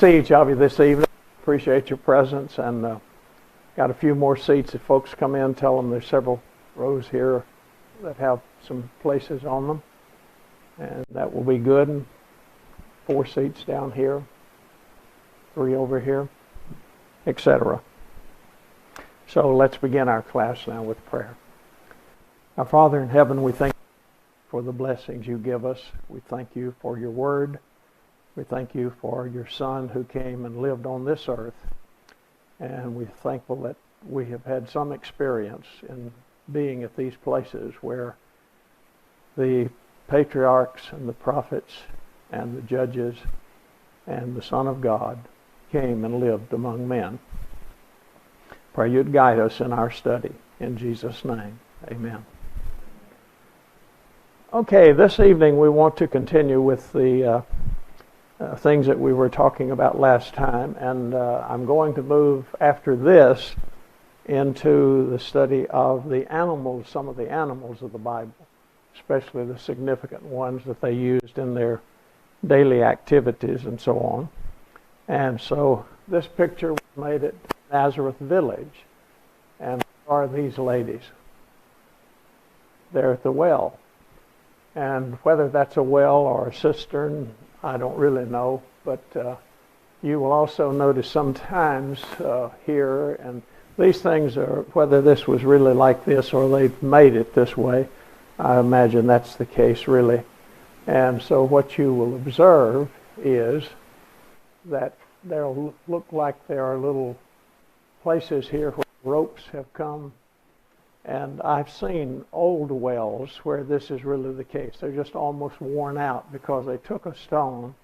See each of you this evening. Appreciate your presence, and got a few more seats. If folks come in, tell them there's several rows here that have some places on them, and that will be good. And 4 seats down here, 3 over here, etc. So let's begin our class now with prayer. Our Father in heaven, we thank you for the blessings you give us. We thank you for your word. We thank you for your Son who came and lived on this earth. And we're thankful that we have had some experience in being at these places where the patriarchs and the prophets and the judges and the Son of God came and lived among men. Pray you'd guide us in our study. In Jesus' name, amen. Okay, this evening we want to continue with the things that we were talking about last time, and I'm going to move after this into the study of the animals, some of the animals of the Bible, especially the significant ones that they used in their daily activities and so on. And so this picture was made at Nazareth Village, and there are these ladies. They're at the well, and whether that's a well or a cistern, I don't really know, but you will also notice sometimes here, and these things are, whether this was really like this or they've made it this way, I imagine that's the case really. And so what you will observe is that there'll look like there are little places here where ropes have come. And I've seen old wells where this is really the case. They're just almost worn out because they took a stone,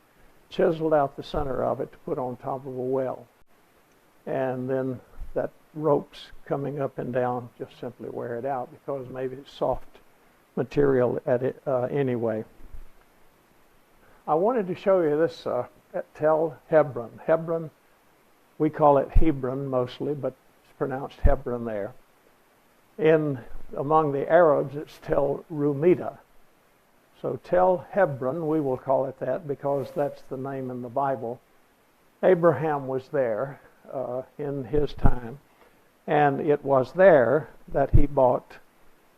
chiseled out the center of it to put on top of a well. And then that ropes coming up and down just simply wear it out because maybe it's soft material at it anyway. I wanted to show you this at Tel Hebron. Hebron, we call it Hebron mostly, but it's pronounced Hebron there. Among the Arabs, it's Tel Rumida. So Tel Hebron, we will call it that because that's the name in the Bible. Abraham was there in his time, and it was there that he bought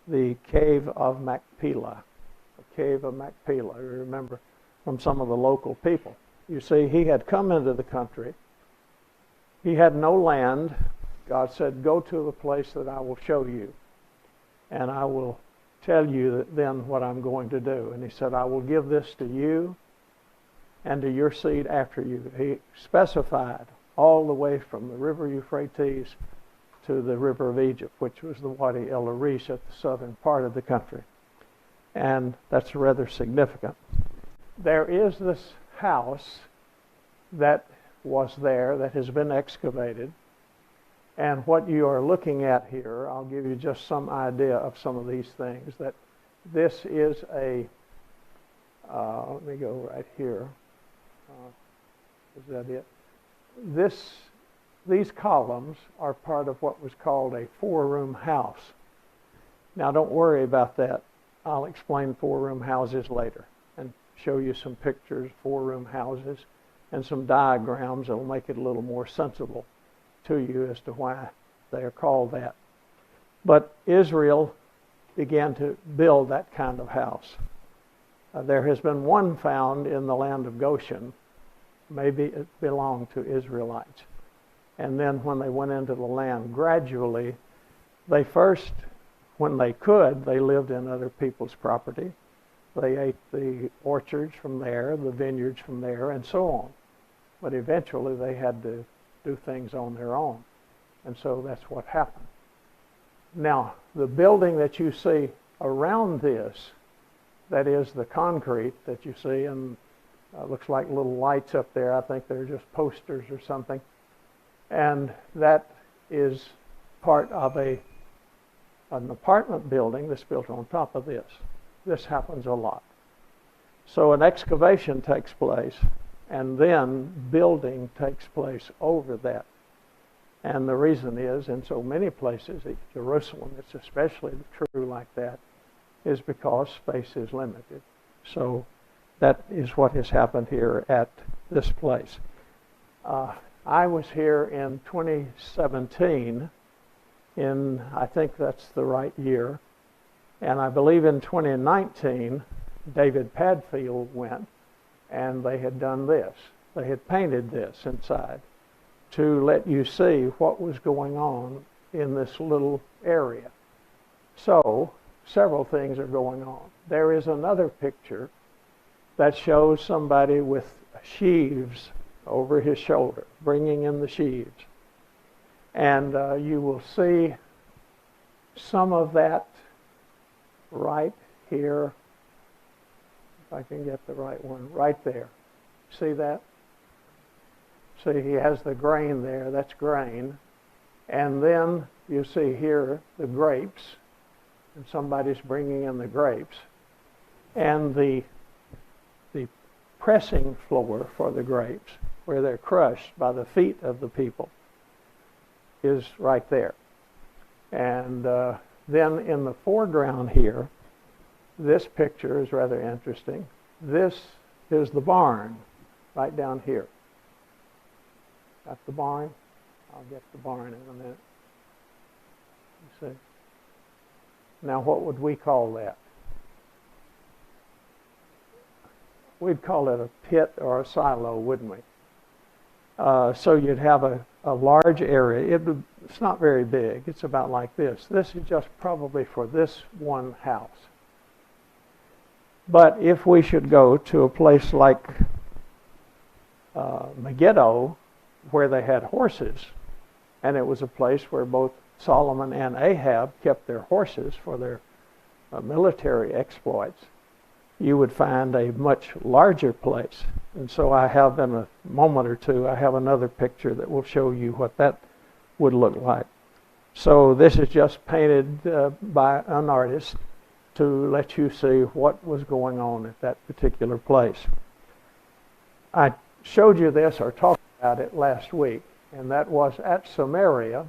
the cave of Machpelah. The cave of Machpelah, you remember from some of the local people. You see, he had come into the country. He had no land. God said, go to the place that I will show you, and I will tell you then what I'm going to do. And he said, I will give this to you and to your seed after you. He specified all the way from the river Euphrates to the river of Egypt, which was the Wadi El Arish at the southern part of the country. And that's rather significant. There is this house that was there that has been excavated. And what you are looking at here, I'll give you just some idea of some of these things, that this is let me go right here. Is that it? These columns are part of what was called a 4-room house. Now don't worry about that. I'll explain 4-room houses later and show you some pictures, 4-room houses, and some diagrams that will make it a little more sensible to you as to why they are called that. But Israel began to build that kind of house. There has been one found in the land of Goshen. Maybe it belonged to Israelites. And then when they went into the land, gradually, they first, when they could, they lived in other people's property. They ate the orchards from there, the vineyards from there, and so on. But eventually they had to do things on their own. And so that's what happened. Now, the building that you see around this, that is the concrete that you see, and looks like little lights up there. I think they're just posters or something. And that is part of an apartment building that's built on top of this. This happens a lot. So an excavation takes place, and then building takes place over that. And the reason is, in so many places, in Jerusalem, it's especially true like that, is because space is limited. So that is what has happened here at this place. I was here in 2017, I think that's the right year, and I believe in 2019, David Padfield went, and they had done this. They had painted this inside to let you see what was going on in this little area. So, several things are going on. There is another picture that shows somebody with sheaves over his shoulder, bringing in the sheaves. And you will see some of that right here, if I can get the right one, right there. See that? See, he has the grain there, that's grain. And then you see here the grapes, and somebody's bringing in the grapes. And the pressing floor for the grapes, where they're crushed by the feet of the people, is right there. And then in the foreground here, this picture is rather interesting. This is the barn, right down here. Got the barn? I'll get the barn in a minute. You see? Now, what would we call that? We'd call it a pit or a silo, wouldn't we? So you'd have a large area. It's not very big. It's about like this. This is just probably for this one house. But if we should go to a place like Megiddo, where they had horses, and it was a place where both Solomon and Ahab kept their horses for their military exploits, you would find a much larger place. And so I have, in a moment or two, I have another picture that will show you what that would look like. So this is just painted by an artist to let you see what was going on at that particular place. I showed you this or talked about it last week, and that was at Samaria.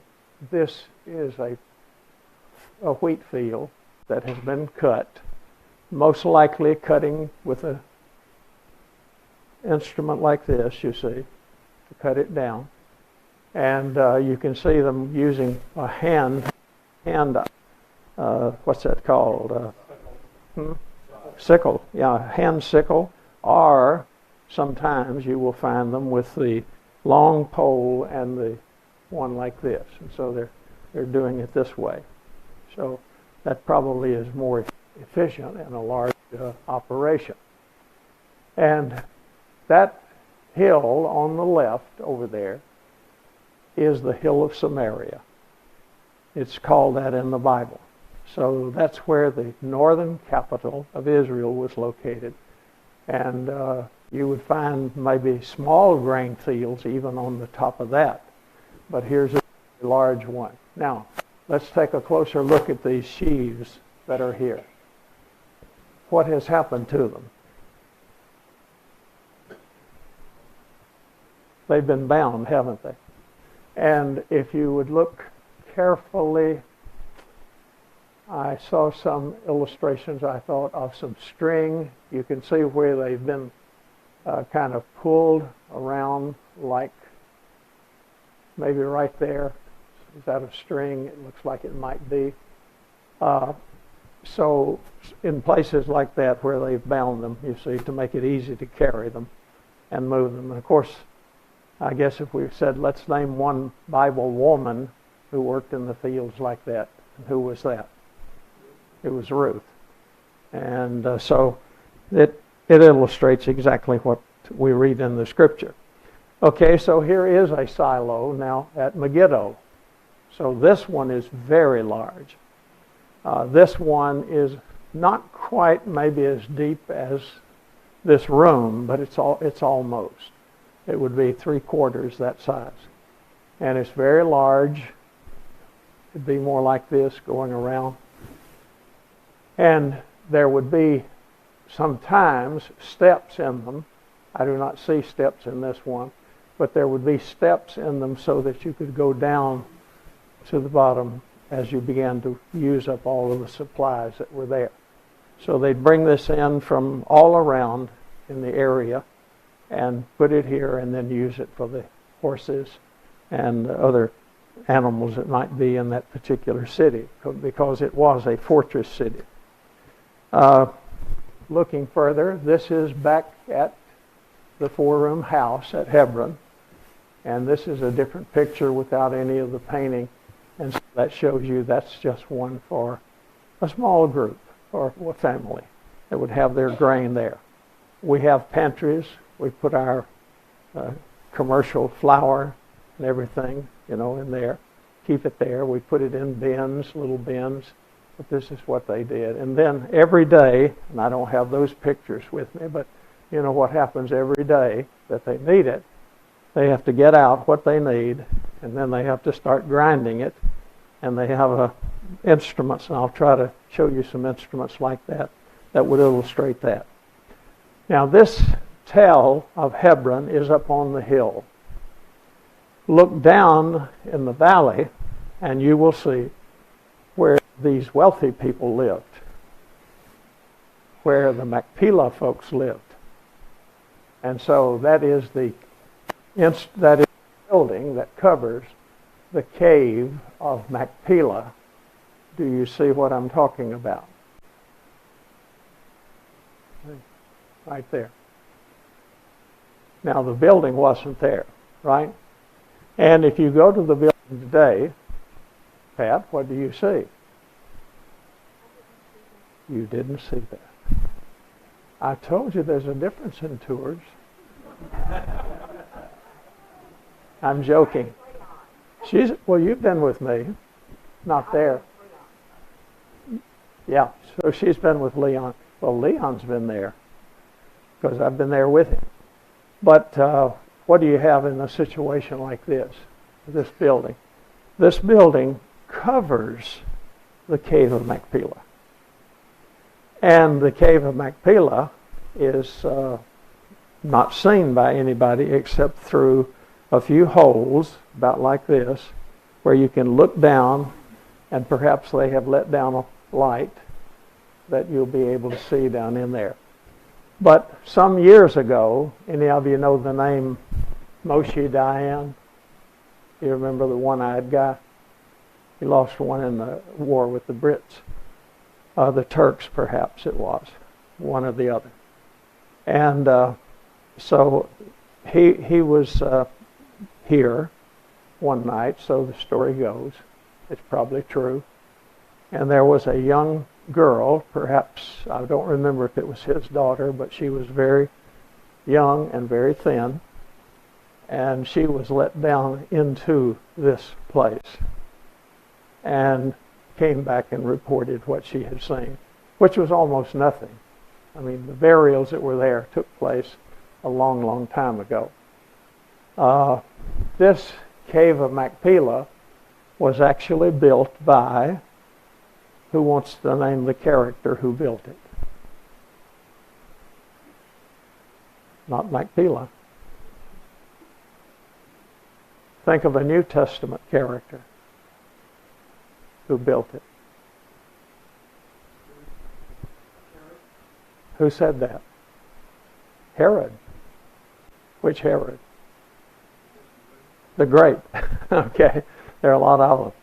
This is a wheat field that has been cut, most likely cutting with an instrument like this, you see, to cut it down. And you can see them using a hand, what's that called? Sickle, yeah, hand sickle, or sometimes you will find them with the long pole and the one like this. And so they're doing it this way. So that probably is more efficient in a large operation. And that hill on the left over there is the hill of Samaria. It's called that in the Bible. So that's where the northern capital of Israel was located. And you would find maybe small grain fields even on the top of that. But here's a large one. Now, let's take a closer look at these sheaves that are here. What has happened to them? They've been bound, haven't they? And if you would look carefully, I saw some illustrations, I thought, of some string. You can see where they've been kind of pulled around, like maybe right there. Is that a string? It looks like it might be. So in places like that where they've bound them, you see, to make it easy to carry them and move them. And of course, I guess if we said, let's name one Bible woman who worked in the fields like that, who was that? It was Ruth. And so it illustrates exactly what we read in the scripture. Okay, so here is a silo now at Megiddo. So this one is very large. This one is not quite maybe as deep as this room, but it's almost. It would be 3/4 that size. And it's very large. It'd be more like this going around. And there would be sometimes steps in them. I do not see steps in this one, but there would be steps in them so that you could go down to the bottom as you began to use up all of the supplies that were there. So they'd bring this in from all around in the area and put it here and then use it for the horses and other animals that might be in that particular city, because it was a fortress city. Looking further, this is back at the four-room house at Hebron, and this is a different picture without any of the painting, and so that shows you that's just one for a small group or a family that would have their grain there. We have pantries. We put our commercial flour and everything, in there. Keep it there. We put it in bins, little bins, but this is what they did. And then every day, and I don't have those pictures with me, but you know what happens every day that they need it. They have to get out what they need, and then they have to start grinding it, and they have instruments, and I'll try to show you some instruments like that would illustrate that. Now this tell of Hebron is up on the hill. Look down in the valley, and you will see where these wealthy people lived, where the Machpelah folks lived. And so that is the building that covers the cave of Machpelah. Do you see what I'm talking about? Right there. Now the building wasn't there, right? And if you go to the building today, Pat, what do you see? You didn't see that. I told you there's a difference in tours. I'm joking. Well, you've been with me. Not there. Yeah, so she's been with Leon. Well, Leon's been there because I've been there with him. But what do you have in a situation like this building? This building covers the cave of Machpelah. And the cave of Machpelah is not seen by anybody except through a few holes, about like this, where you can look down, and perhaps they have let down a light that you'll be able to see down in there. But some years ago, any of you know the name Moshe Dayan? You remember the one-eyed guy? He lost one in the war with the Brits. The Turks, perhaps it was, one or the other. And so he was here one night, so the story goes. It's probably true. And there was a young girl, perhaps, I don't remember if it was his daughter, but she was very young and very thin. And she was let down into this place and came back and reported what she had seen, which was almost nothing. I mean, the burials that were there took place a long, long time ago. This cave of Machpelah was actually built by, who wants to name the character who built it? Not Machpelah. Think of a New Testament character who built it. Who said that? Herod. Which Herod? The Great. Okay, there are a lot of them.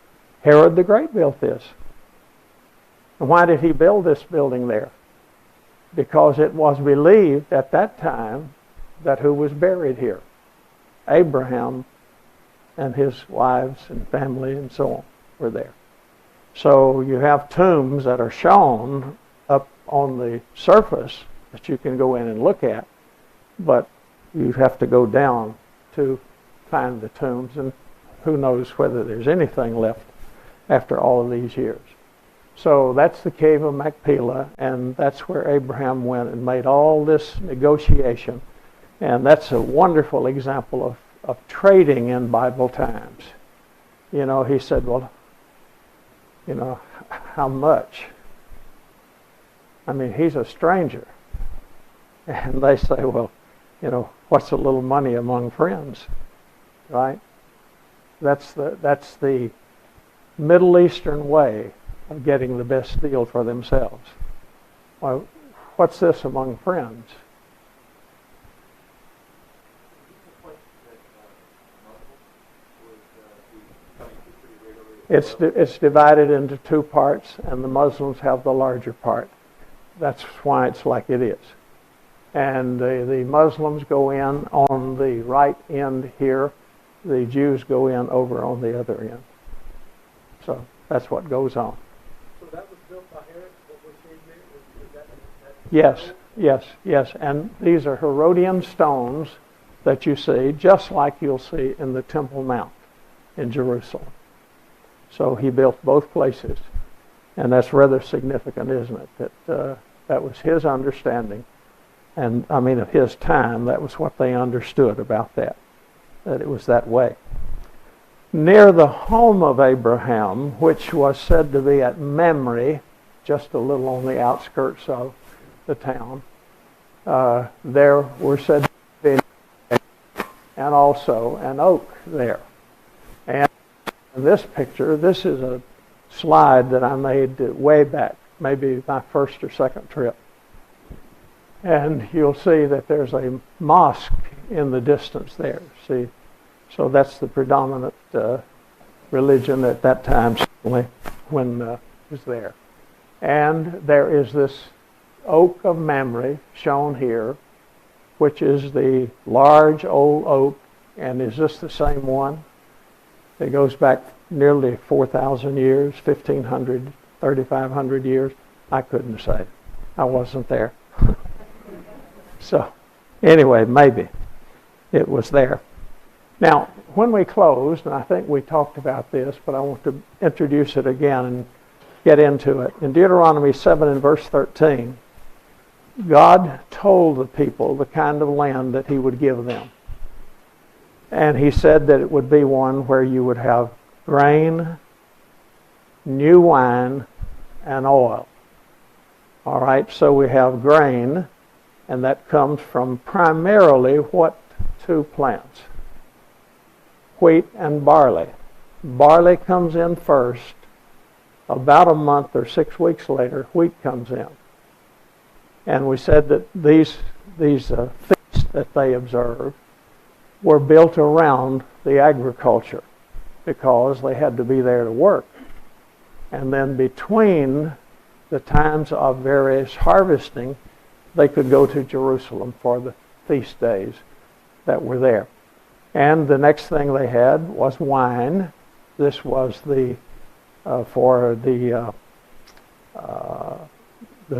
Herod the Great built this. And why did he build this building there? Because it was believed at that time that who was buried here? Abraham and his wives and family and so on were there. So you have tombs that are shown up on the surface that you can go in and look at, but you have to go down to find the tombs, and who knows whether there's anything left after all of these years. So that's the cave of Machpelah, and that's where Abraham went and made all this negotiation. And that's a wonderful example of trading in Bible times. You know, he said, well, you know, how much? I mean, he's a stranger. And they say, well, you know, what's a little money among friends? Right? That's the Middle Eastern way of getting the best deal for themselves. Well, what's this among friends? It's divided into two parts, and the Muslims have the larger part. That's why it's like it is. And the Muslims go in on the right end here. The Jews go in over on the other end. So that's what goes on. So that was built by Herod? What we're seeing there? Is that Yes. And these are Herodian stones that you see, just like you'll see in the Temple Mount in Jerusalem. So he built both places. And that's rather significant, isn't it? That was his understanding. And I mean, of his time, that was what they understood about that it was that way. Near the home of Abraham, which was said to be at Mamre, just a little on the outskirts of the town, there were said to be and also an oak there. And in this picture, this is a slide that I made way back, maybe my first or second trip. And you'll see that there's a mosque in the distance there. See, so that's the predominant religion at that time, certainly, when it was there. And there is this oak of Mamre shown here, which is the large old oak. And is this the same one? It goes back nearly 4,000 years, 1,500, 3,500 years. I couldn't say. I wasn't there. So, anyway, maybe it was there. Now, when we closed, and I think we talked about this, but I want to introduce it again and get into it. In Deuteronomy 7 and verse 13, God told the people the kind of land that he would give them. And he said that it would be one where you would have grain, new wine, and oil. All right, so we have grain, and that comes from primarily what two plants? Wheat and barley. Barley comes in first. About a month or 6 weeks later, wheat comes in. And we said that these feasts that they observed were built around the agriculture because they had to be there to work. And then between the times of various harvesting, they could go to Jerusalem for the feast days that were there. And the next thing they had was wine. This was for the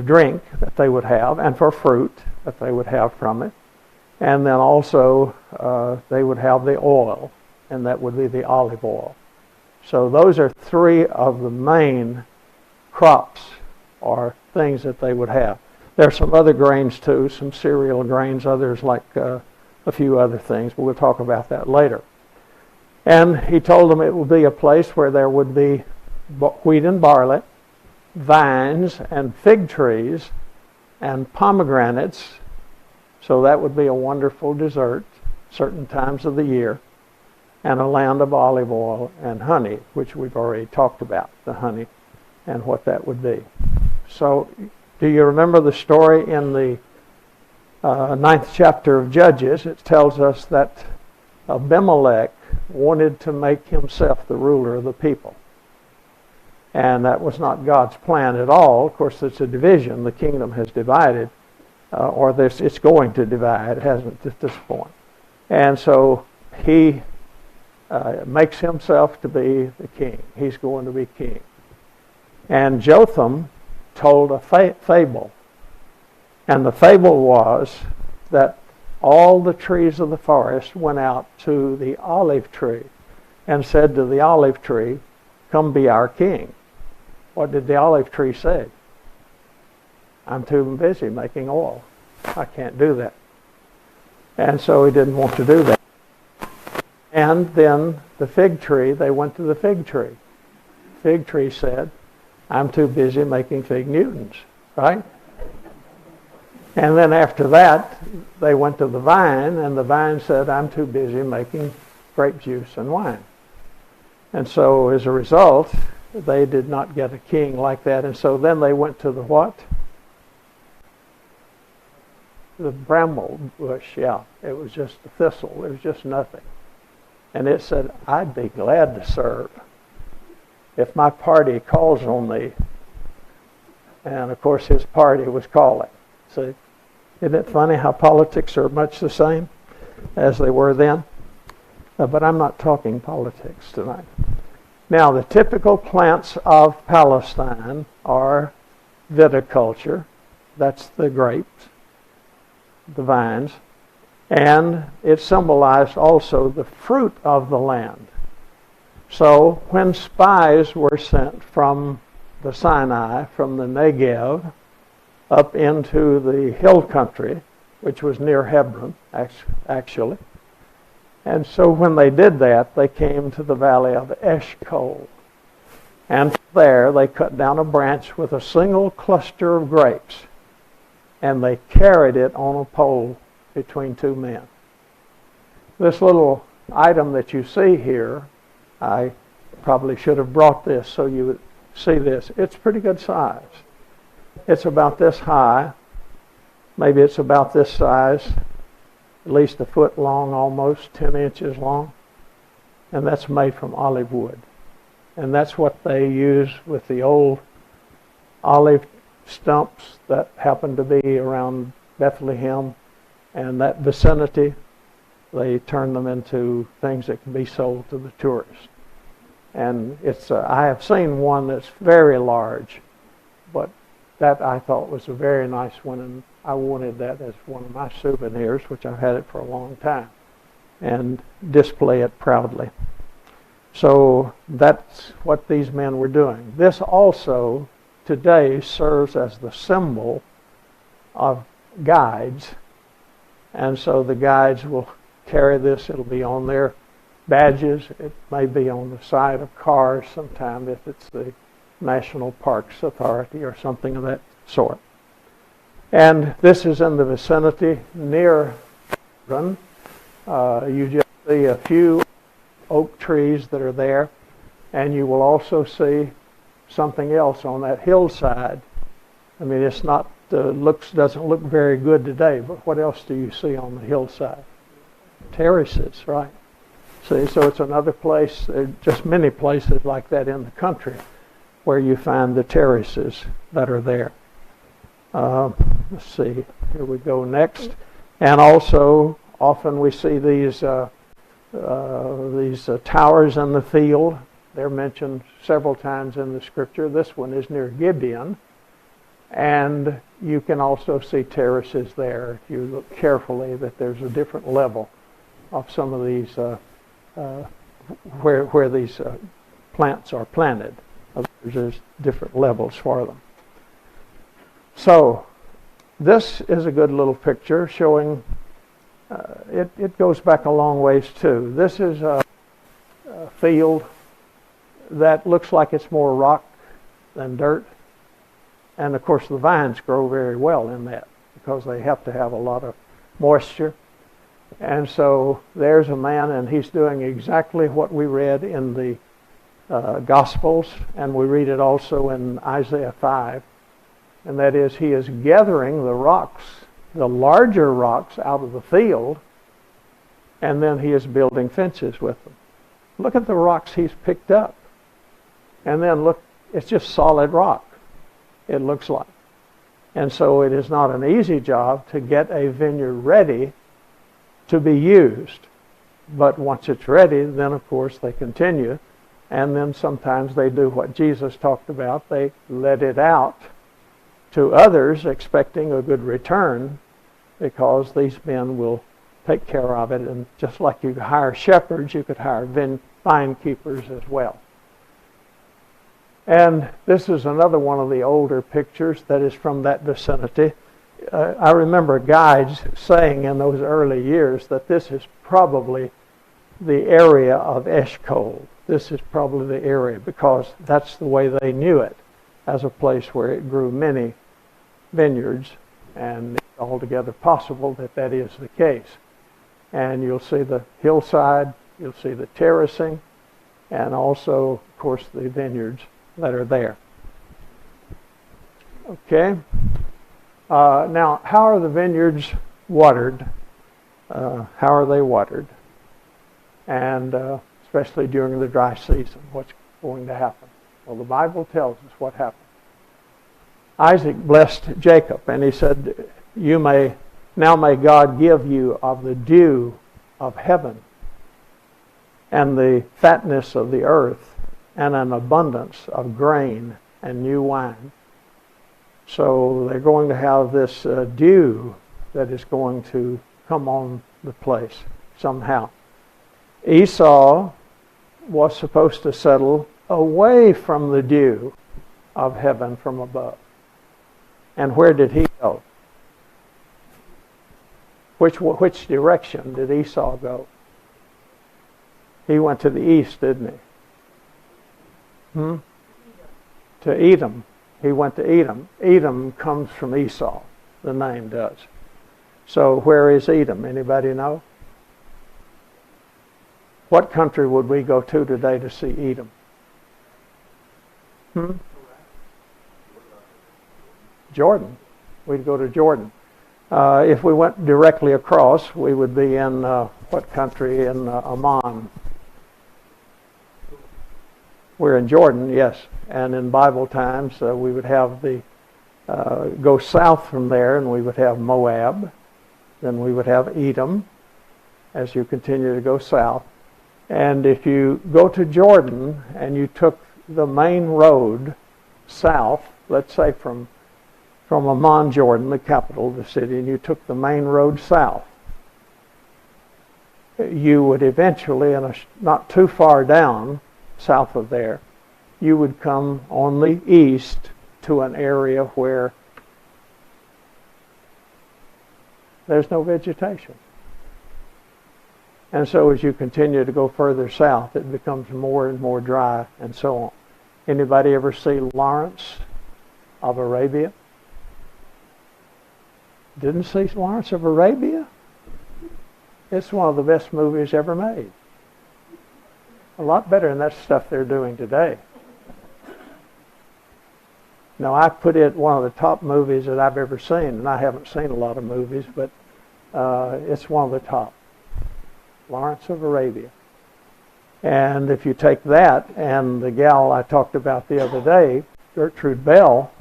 drink that they would have, and for fruit that they would have from it. And then also they would have the oil, and that would be the olive oil. So those are three of the main crops or things that they would have. There are some other grains too, some cereal grains, others like a few other things, but we'll talk about that later. And he told them it would be a place where there would be wheat and barley, vines and fig trees, and pomegranates. So that would be a wonderful dessert certain times of the year, and a land of olive oil and honey, which we've already talked about, the honey and what that would be. So do you remember the story in the 9th chapter of Judges? It tells us that Abimelech wanted to make himself the ruler of the people. And that was not God's plan at all. Of course, it's a division. The kingdom has divided, it's going to divide. It hasn't at this point. And so he makes himself to be the king. He's going to be king. And Jotham told a fable. And the fable was that all the trees of the forest went out to the olive tree and said to the olive tree, "Come be our king." What did the olive tree say? "I'm too busy making oil. I can't do that." And so he didn't want to do that. And then the fig tree, they went to the fig tree. Fig tree said, "I'm too busy making fig Newtons," right? And then after that, they went to the vine, and the vine said, "I'm too busy making grape juice and wine." And so as a result, they did not get a king like that. And so then they went to the what? The bramble bush, yeah. It was just a thistle. It was just nothing. And it said, "I'd be glad to serve." if my party calls on me. And of course his party was calling. See, isn't it funny how politics are much the same as they were then? But I'm not talking politics tonight. Now, the typical plants of Palestine are viticulture. That's the grapes, the vines. And it symbolized also the fruit of the land. So when spies were sent from the Sinai, from the Negev, up into the hill country, which was near Hebron, actually. And so when they did that, they came to the valley of Eshcol. And there they cut down a branch with a single cluster of grapes, and they carried it on a pole between two men. This little item that you see here, I probably should have brought this so you would see this. It's pretty good size. It's about this high. Maybe it's about this size, at least a foot long, almost 10 inches long. And that's made from olive wood. And that's what they use with the old olive stumps that happen to be around Bethlehem and that vicinity. They turn them into things that can be sold to the tourists. And it's I have seen one that's very large, but that I thought was a very nice one, and I wanted that as one of my souvenirs, which I've had it for a long time, and display it proudly. So that's what these men were doing. This also today serves as the symbol of guides, and so the guides will carry this. It'll be on their badges. It may be on the side of cars sometime if it's the National Parks Authority or something of that sort. And this is in the vicinity near Hebron. You just see a few oak trees that are there, and you will also see something else on that hillside. I mean, it's not doesn't look very good today, but what else do you see on the hillside? Terraces, right? See, so it's another place. There are just many places like that in the country where you find the terraces that are there. Let's see, here we go next. And also, often we see these towers in the field. They're mentioned several times in the scripture. This one is near Gibeon. And you can also see terraces there if you look carefully, that there's a different level of some of these where these plants are planted. There's different levels for them. So this is a good little picture showing, it goes back a long ways too. This is a field that looks like it's more rock than dirt. And of course the vines grow very well in that because they have to have a lot of moisture. And so there's a man, and he's doing exactly what we read in the Gospels, and we read it also in Isaiah 5. And that is, he is gathering the rocks, the larger rocks out of the field, and then he is building fences with them. Look at the rocks he's picked up. And then look, it's just solid rock, it looks like. And so it is not an easy job to get a vineyard ready to be used. But once it's ready, then of course they continue. And then sometimes they do what Jesus talked about. They let it out to others expecting a good return, because these men will take care of it. And just like you hire shepherds, you could hire vine keepers as well. And this is another one of the older pictures that is from that vicinity. I remember guides saying in those early years that this is probably the area of Eshcol. This is probably the area, because that's the way they knew it, as a place where it grew many vineyards, and it's altogether possible that that is the case. And you'll see the hillside, you'll see the terracing, and also, of course, the vineyards that are there. Okay. Now, how are the vineyards watered? How are they watered? And especially during the dry season, what's going to happen? Well, the Bible tells us what happened. Isaac blessed Jacob, and he said, now may God give you of the dew of heaven and the fatness of the earth and an abundance of grain and new wine. So they're going to have this dew that is going to come on the place somehow. Esau was supposed to settle away from the dew of heaven from above. And where did he go? Which direction did Esau go? He went to the east, didn't he? To Edom. He went to Edom. Edom comes from Esau, the name does. So where is Edom? Anybody know? What country would we go to today to see Edom? Jordan. We'd go to Jordan. If we went directly across, we would be in what country? In Amman. We're in Jordan, yes. And in Bible times, we would have go south from there, and we would have Moab. Then we would have Edom as you continue to go south. And if you go to Jordan and you took the main road south, let's say from Amman, Jordan, the capital of the city, and you took the main road south, you would eventually, not too far down south of there, you would come on the east to an area where there's no vegetation. And so as you continue to go further south, it becomes more and more dry and so on. Anybody ever see Lawrence of Arabia? Didn't see Lawrence of Arabia? It's one of the best movies ever made. A lot better than that stuff they're doing today. Now, I put it one of the top movies that I've ever seen, and I haven't seen a lot of movies, but it's one of the top. Lawrence of Arabia. And if you take that and the gal I talked about the other day, Gertrude Bell,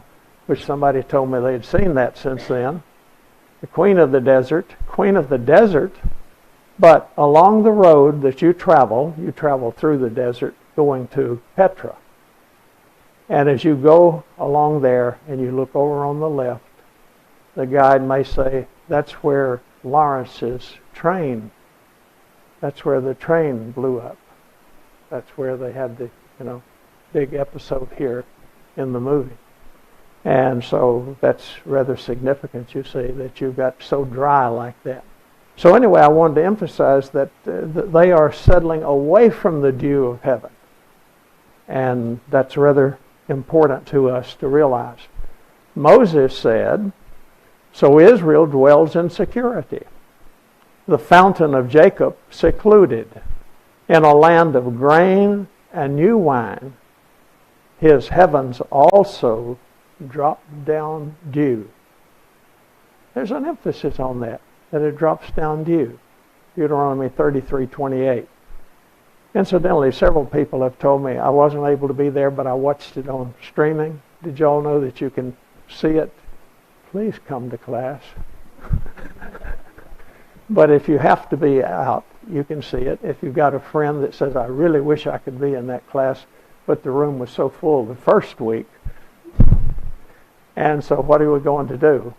which somebody told me they'd seen that since then, the queen of the desert, but along the road that you travel through the desert going to Petra. And as you go along there and you look over on the left, the guide may say, that's where Lawrence's train, that's where the train blew up. That's where they had the, big episode here in the movie. And so that's rather significant, you see, that you've got so dry like that. So anyway, I wanted to emphasize that they are settling away from the dew of heaven. And that's rather important to us to realize. Moses said, so Israel dwells in security. The fountain of Jacob secluded in a land of grain and new wine. His heavens also drop down dew. There's an emphasis on that it drops down dew. Deuteronomy 33:28. Incidentally, several people have told me, I wasn't able to be there, but I watched it on streaming. Did y'all know that you can see it? Please come to class. But if you have to be out, you can see it. If you've got a friend that says, I really wish I could be in that class, but the room was so full the first week, and so what are we going to do?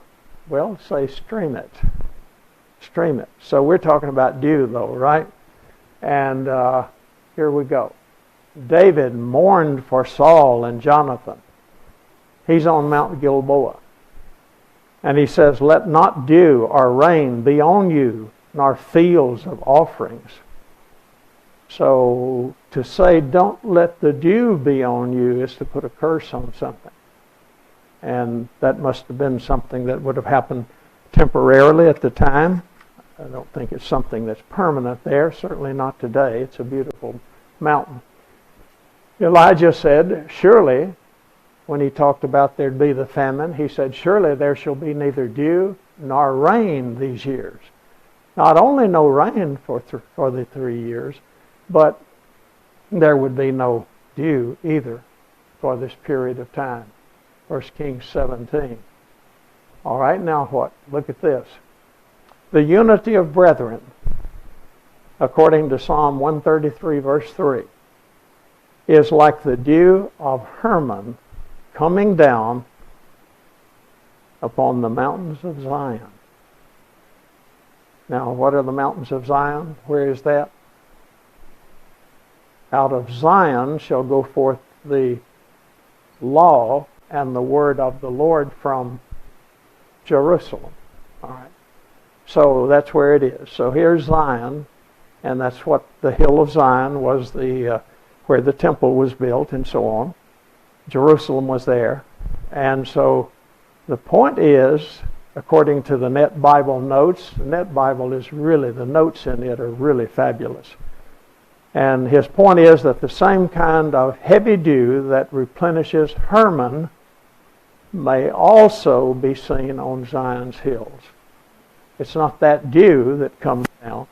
Well, say stream it. Stream it. So we're talking about dew, though, right? And here we go. David mourned for Saul and Jonathan. He's on Mount Gilboa. And he says, let not dew or rain be on you, nor fields of offerings. So to say don't let the dew be on you is to put a curse on something. And that must have been something that would have happened temporarily at the time. I don't think it's something that's permanent there, certainly not today. It's a beautiful mountain. Elijah said, surely, when he talked about there'd be the famine, he said, surely there shall be neither dew nor rain these years. Not only no rain for the 3 years, but there would be no dew either. for this period of time. 1 Kings 17. All right, now what? Look at this. The unity of brethren, according to Psalm 133, verse 3, is like the dew of Hermon coming down upon the mountains of Zion. Now, what are the mountains of Zion? Where is that? Out of Zion shall go forth the law and the word of the Lord from Jerusalem. All right. So that's where it is. So here's Zion, and that's what the hill of Zion was, where the temple was built and so on. Jerusalem was there. And so the point is, according to the Net Bible notes, the Net Bible is really, the notes in it are really fabulous. And his point is that the same kind of heavy dew that replenishes Hermon may also be seen on Zion's hills. It's not that dew that comes down.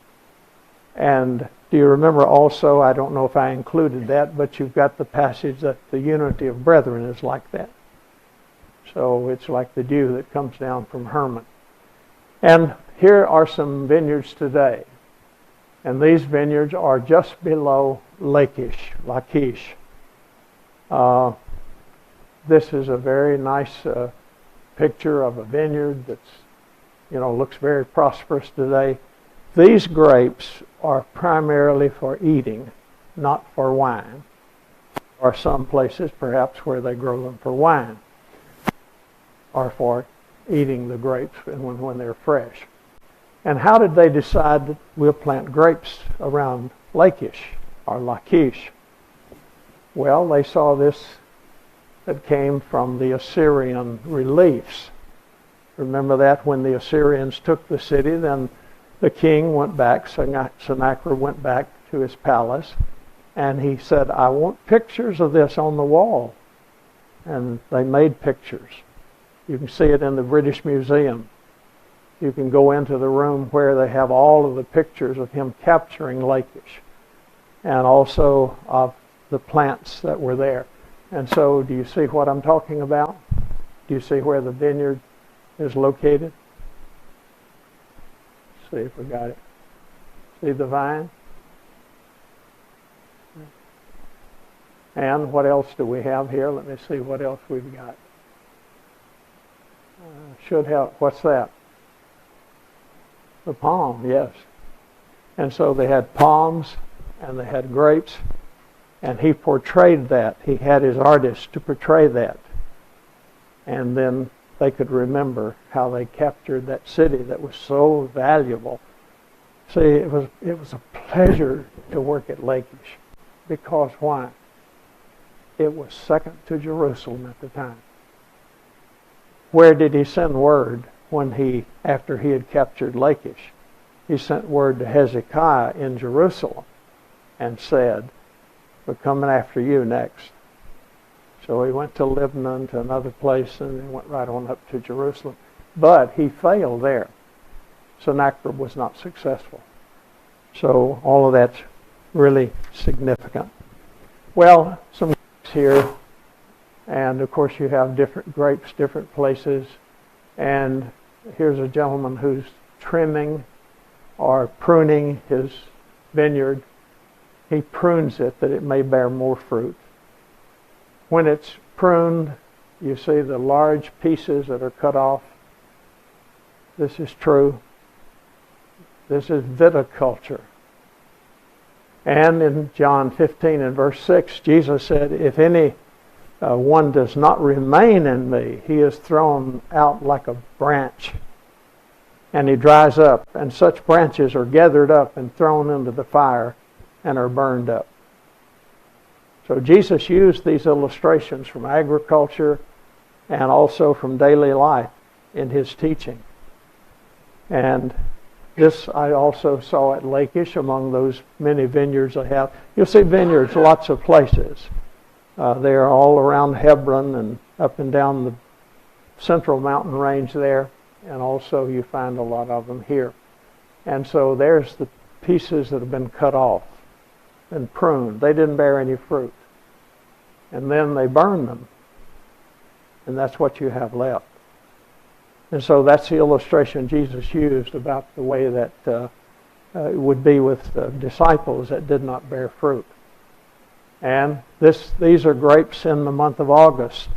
And do you remember also, I don't know if I included that, but you've got the passage that the unity of brethren is like that. So it's like the dew that comes down from Hermon. And here are some vineyards today. And these vineyards are just below Lachish. This is a very nice picture of a vineyard that's, looks very prosperous today. These grapes are primarily for eating, not for wine. Or some places perhaps where they grow them for wine, or for eating the grapes when they're fresh. And how did they decide that we'll plant grapes around Lachish? Well, they saw this that came from the Assyrian reliefs. Remember that when the Assyrians took the city, then the king went back, Sennacherib went back to his palace, and he said, I want pictures of this on the wall. And they made pictures. You can see it in the British Museum. You can go into the room where they have all of the pictures of him capturing Lachish, and also of the plants that were there. And so, do you see what I'm talking about? Do you see where the vineyard is located? Let's see if we got it. See the vine? And what else do we have here? Let me see what else we've got. Should have, what's that? The palm, yes. And so they had palms and they had grapes, and he portrayed that. He had his artists to portray that. And then they could remember how they captured that city that was so valuable. See, it was a pleasure to work at Lachish. Because why? It was second to Jerusalem at the time. Where did he send word after he had captured Lachish? He sent word to Hezekiah in Jerusalem and said, we're coming after you next. So he went to Lebanon, to another place, and then went right on up to Jerusalem. But he failed there. Sennacherib was not successful. So all of that's really significant. Well, some grapes here. And of course you have different grapes, different places. And here's a gentleman who's trimming or pruning his vineyard. He prunes it that it may bear more fruit. When it's pruned, you see the large pieces that are cut off. This is true. This is viticulture. And in John 15 and verse 6, Jesus said, if any one does not remain in me, he is thrown out like a branch, and he dries up, and such branches are gathered up and thrown into the fire and are burned up. So Jesus used these illustrations from agriculture and also from daily life in his teaching. And this I also saw at Lachish, among those many vineyards I have. You'll see vineyards lots of places. They are all around Hebron and up and down the central mountain range there. And also you find a lot of them here. And so there's the pieces that have been cut off and pruned. They didn't bear any fruit. and then they burn them. And that's what you have left. And so that's the illustration Jesus used about the way that it would be with disciples that did not bear fruit. And these are grapes in the month of August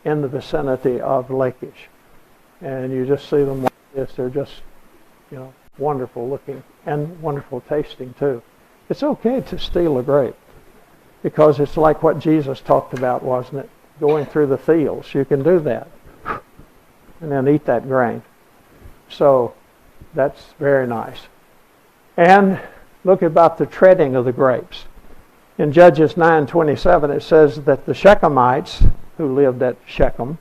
in the vicinity of Lakeish. And you just see them like this. They're just, wonderful looking and wonderful tasting too. It's okay to steal a grape because it's like what Jesus talked about, wasn't it? Going through the fields. You can do that and then eat that grain. So that's very nice. And look about the treading of the grapes. In Judges 9:27 it says that the Shechemites who lived at Shechem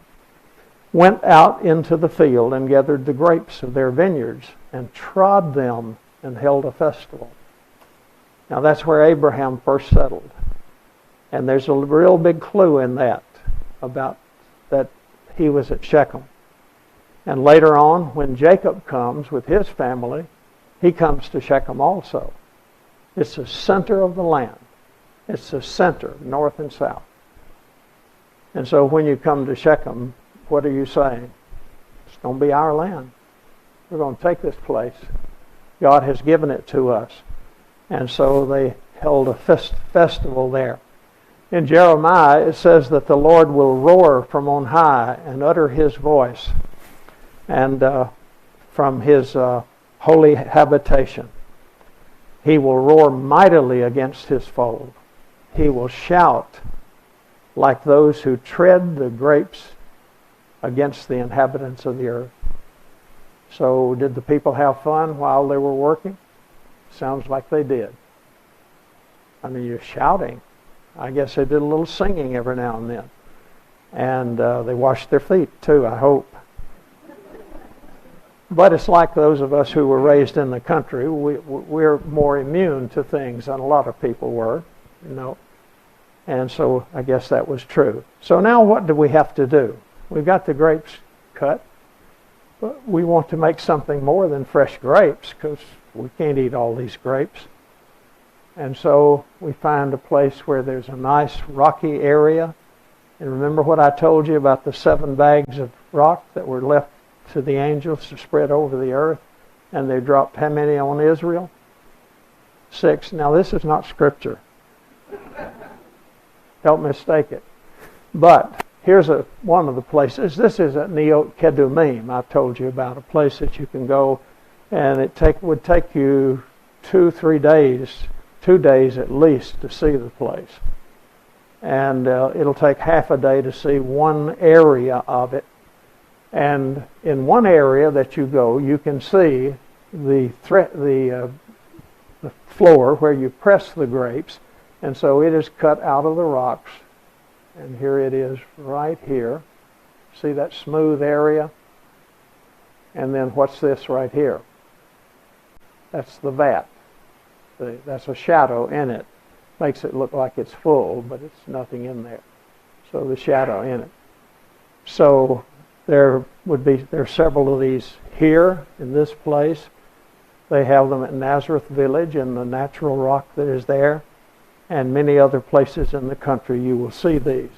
went out into the field and gathered the grapes of their vineyards and trod them and held a festival. Now that's where Abraham first settled. And there's a real big clue in that about that he was at Shechem. And later on, when Jacob comes with his family, he comes to Shechem also. It's the center of the land. It's the center, north and south. And so when you come to Shechem, what are you saying? It's going to be our land. We're going to take this place. God has given it to us. And so they held a festival there. In Jeremiah, it says that the Lord will roar from on high and utter his voice and from his holy habitation. He will roar mightily against his foe. He will shout like those who tread the grapes against the inhabitants of the earth. So did the people have fun while they were working? Sounds like they did. I mean, you're shouting. I guess they did a little singing every now and then. And they washed their feet too, I hope. But it's like those of us who were raised in the country. We're more immune to things than a lot of people were, And so I guess that was true. So now what do we have to do? We've got the grapes cut. But we want to make something more than fresh grapes because we can't eat all these grapes. And so we find a place where there's a nice rocky area. And remember what I told you about the 7 bags of rock that were left to the angels to spread over the earth? And they dropped how many on Israel? 6. Now this is not scripture. Don't mistake it. But here's one of the places. This is at Neot Kedumim. I've told you about a place that you can go, and it would take you 2-3 days, 2 days at least, to see the place. And it'll take half a day to see one area of it. And in one area that you go, you can see the floor where you press the grapes. And so it is cut out of the rocks. And here it is right here. See that smooth area? And then what's this right here? That's the vat. That's a shadow in it. Makes it look like it's full, but it's nothing in there. So the shadow in it. So there are several of these here in this place. They have them at Nazareth Village in the natural rock that is there. And many other places in the country you will see these.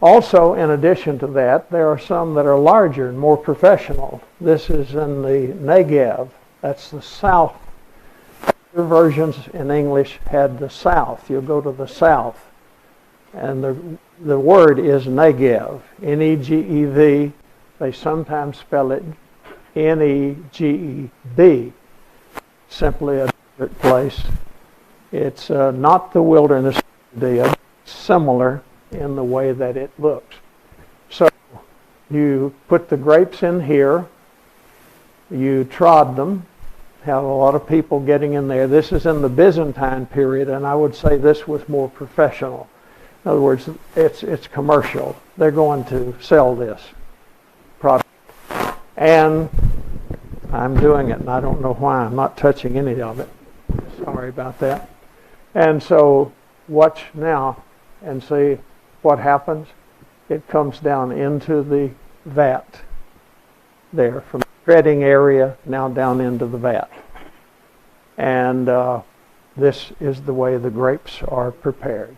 Also, in addition to that, there are some that are larger and more professional. This is in the Negev. That's the south. Other versions in English had the south. You'll go to the south. And the word is Negev. N-E-G-E-V. They sometimes spell it N-E-G-E-B. Simply a desert place. It's not the wilderness of Judea, similar in the way that it looks. So you put the grapes in here, you trod them, have a lot of people getting in there. This is in the Byzantine period, and I would say this was more professional. In other words, it's commercial. They're going to sell this product. And I'm doing it, and I don't know why. I'm not touching any of it. Sorry about that. And so watch now and see what happens. It comes down into the vat there from the treading area now down into the vat. And this is the way the grapes are prepared.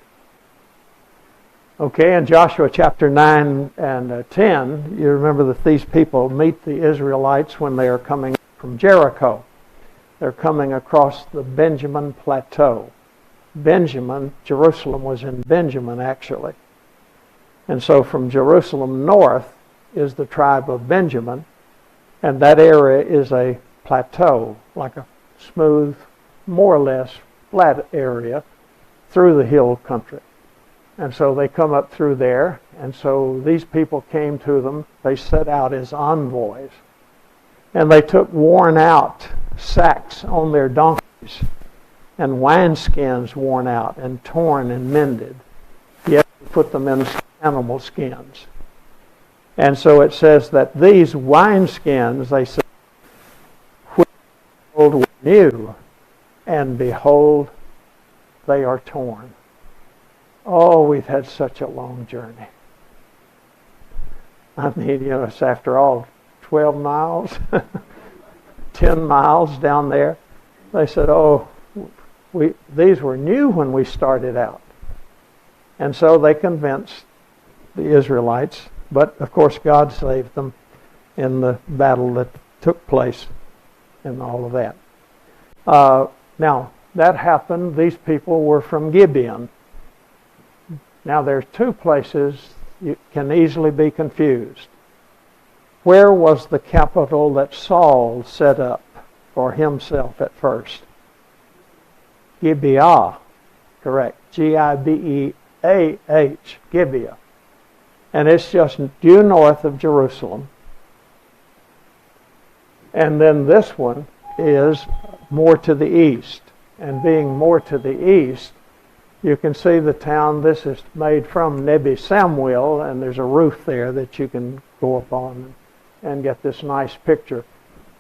Okay, in Joshua chapter 9 and 10, you remember that these people meet the Israelites when they are coming from Jericho. They're coming across the Benjamin Plateau. Jerusalem was in Benjamin actually. And so from Jerusalem north is the tribe of Benjamin, and that area is a plateau, like a smooth, more or less flat area through the hill country. And so they come up through there, and so these people came to them. They set out as envoys, and they took worn out sacks on their donkeys and wineskins worn out and torn and mended. Yet they put them in animal skins. And so it says that these wineskins, they said, which were new, and behold, they are torn. Oh, we've had such a long journey. I mean, it's after all 12 miles, 10 miles down there. They said, oh, these were new when we started out. And so they convinced the Israelites, but of course God saved them in the battle that took place and all of that. Now, that happened. These people were from Gibeon. Now, there's two places you can easily be confused. Where was the capital that Saul set up for himself at first? Gibeah, correct. Gibeah, Gibeah. And it's just due north of Jerusalem. And then this one is more to the east. And being more to the east, you can see the town. This is made from Nebi Samuel, and there's a roof there that you can go up on and get this nice picture.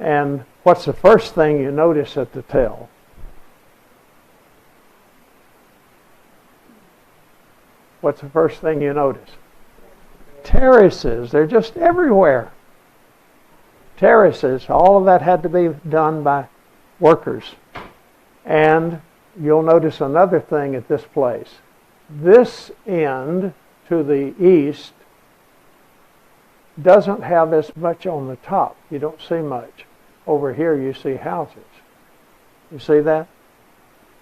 And what's the first thing you notice at the tell? What's the first thing you notice? Terraces. They're just everywhere. Terraces. All of that had to be done by workers. And you'll notice another thing at this place. This end to the east doesn't have as much on the top. You don't see much. Over here you see houses. You see that?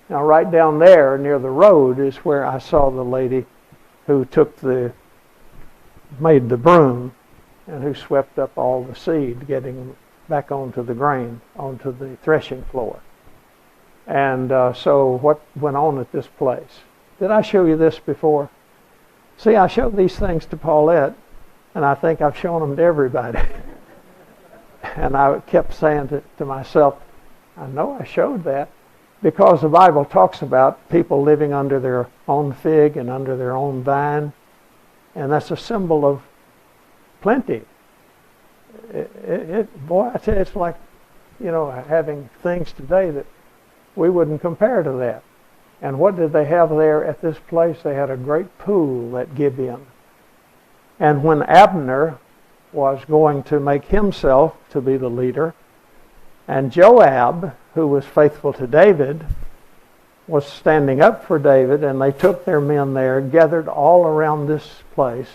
Now right down there near the road is where I saw the lady who made the broom and who swept up all the seed, getting back onto the grain, onto the threshing floor. And so what went on at this place? Did I show you this before? See, I showed these things to Paulette, and I think I've shown them to everybody. And I kept saying to myself, I know I showed that, because the Bible talks about people living under their own fig and under their own vine, and that's a symbol of plenty. Boy, I tell you, it's like, having things today that we wouldn't compare to that. And what did they have there at this place? They had a great pool at Gibeon. And when Abner was going to make himself to be the leader, and Joab, who was faithful to David, was standing up for David, and they took their men there, gathered all around this place,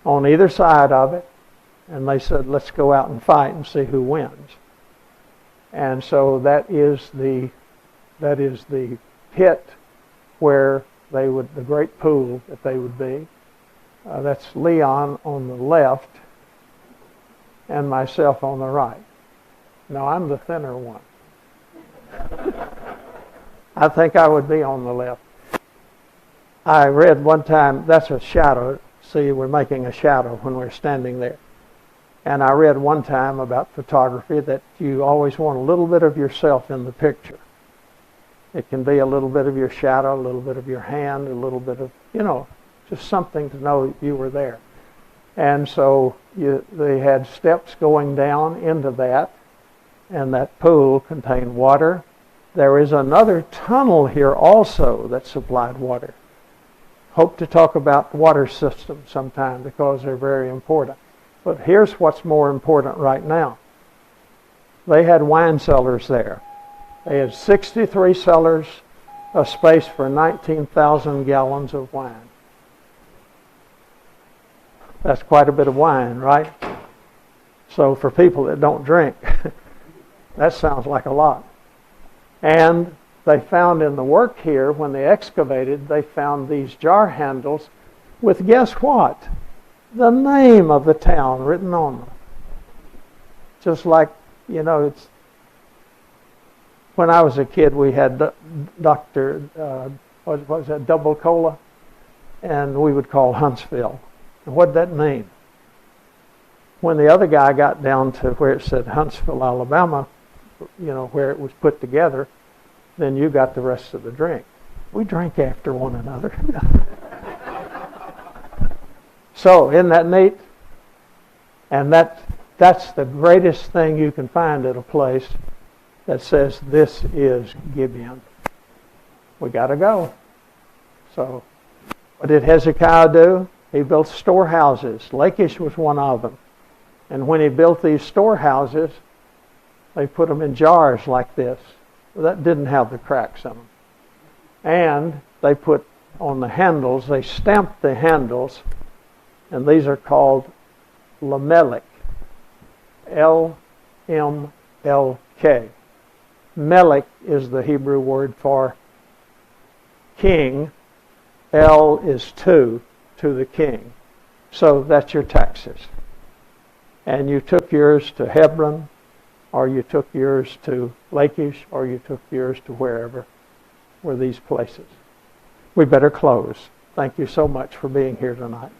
on either side of it, and they said, let's go out and fight and see who wins. And so that is the pit where the great pool that they would be. That's Leon on the left and myself on the right. Now I'm the thinner one. I think I would be on the left. I read one time, that's a shadow. See, we're making a shadow when we're standing there. And I read one time about photography that you always want a little bit of yourself in the picture. It can be a little bit of your shadow, a little bit of your hand, a little bit of, just something to know you were there. And so they had steps going down into that, and that pool contained water. There is another tunnel here also that supplied water. Hope to talk about water systems sometime because they're very important. But here's what's more important right now. They had wine cellars there. They had 63 cellars, a space for 19,000 gallons of wine. That's quite a bit of wine, right? So for people that don't drink, that sounds like a lot. And they found in the work here, when they excavated, they found these jar handles with, guess what? The name of the town written on them. Just like, it's... When I was a kid, we had Dr. What was that, Double Cola? And we would call Huntsville. And what did that mean? When the other guy got down to where it said Huntsville, Alabama, where it was put together, then you got the rest of the drink. We drank after one another. So, isn't that neat? And that's the greatest thing you can find at a place that says this is Gibeon. We got to go. So, what did Hezekiah do? He built storehouses. Lachish was one of them. And when he built these storehouses, they put them in jars like this. That didn't have the cracks in them. And they put on the handles, they stamped the handles, and these are called lamelech. L-M-L-K. Melech is the Hebrew word for king. L is to the king. So that's your taxes. And you took yours to Hebron, or you took yours to Lachish, or you took yours to wherever were these places. We better close. Thank you so much for being here tonight.